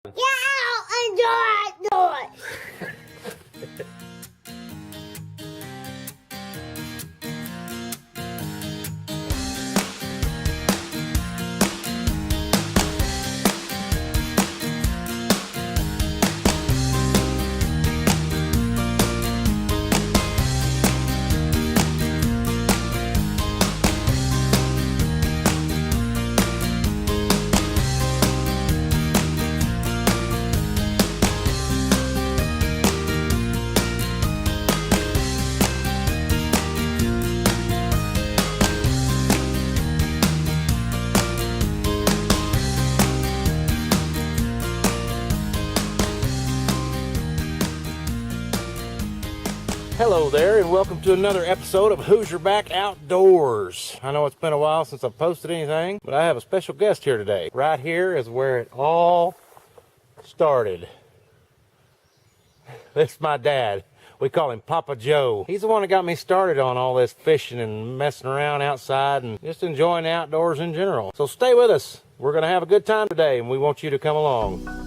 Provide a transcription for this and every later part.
Get out and do it! Hello there, and welcome to another episode of Hoosierback Outdoors. I know it's been a while since I've posted anything, but I have a special guest here today. Right here is where it all started. This is my dad. We call him Papa Joe. He's the one that got me started on all this fishing and messing around outside and just enjoying the outdoors in general. So stay with us. We're going to have a good time today, and we want you to come along.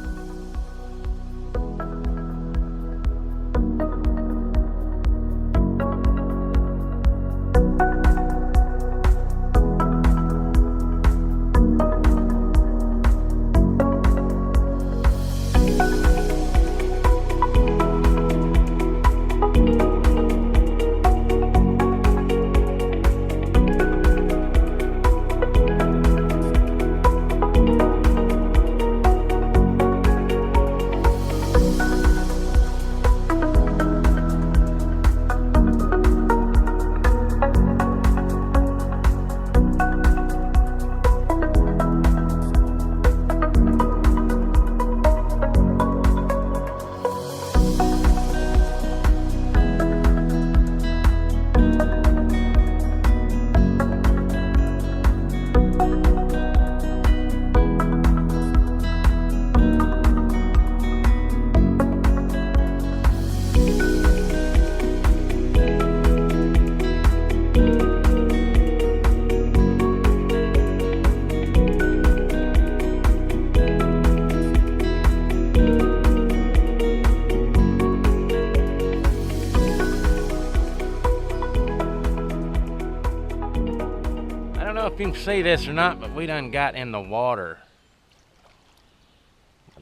I don't know if you can see this or not, but we done got in the water.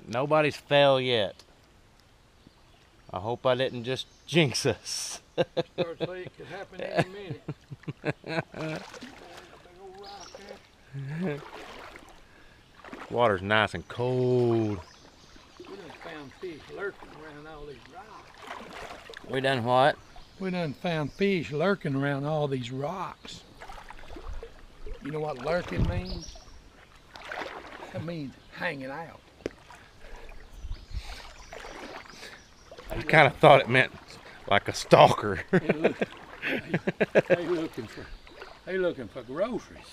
Nobody's fell yet. I hope I didn't just jinx us. Start saying it could happen any minute. Water's nice and cold. We done found fish lurking around all these rocks. We done what? We done found fish lurking around all these rocks. You know what lurking means? That means hanging out. I kind of thought it meant like a stalker. They looking for groceries.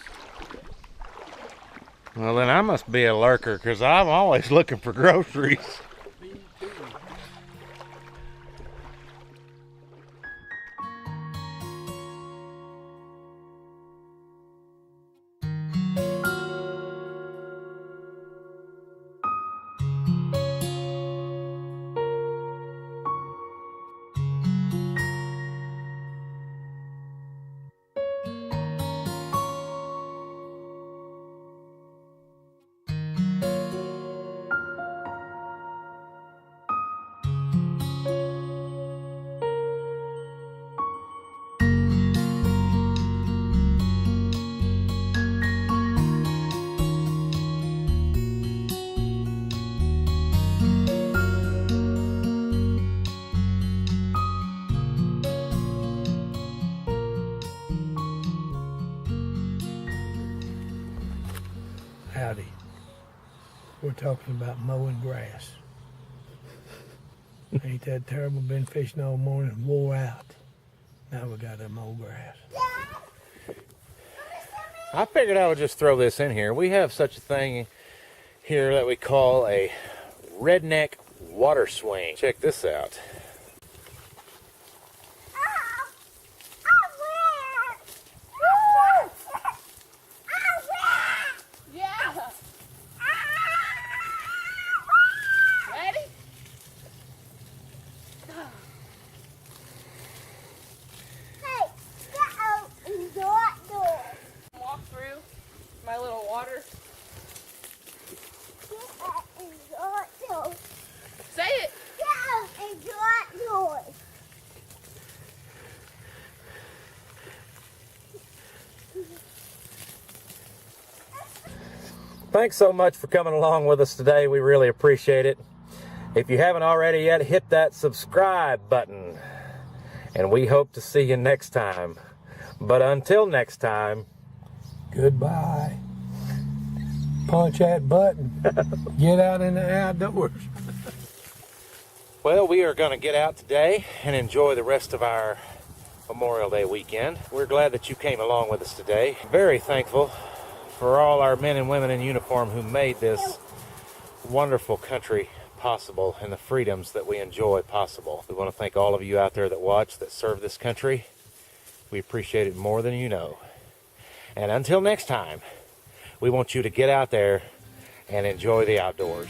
Well, then I must be a lurker, because I'm always looking for groceries. Me too. Howdy. We're talking about mowing grass. Ain't that terrible? Been fishing all morning, wore out. Now we gotta mow grass. I figured I would just throw this in here. We have such a thing here that we call a redneck water swing. Check this out. thanks so much for coming along with us today. We really appreciate it. If you haven't already yet, hit that subscribe button. And we hope to see you next time. But until next time, Goodbye. Punch that button. Get out in the outdoors. well, we are going to get out today and enjoy the rest of our Memorial Day weekend. We're glad that you came along with us today. Very thankful for all our men and women in uniform who made this wonderful country possible and the freedoms that we enjoy possible. We want to thank all of you out there that watch, that serve this country. We appreciate it more than you know. And until next time, we want you to get out there and enjoy the outdoors.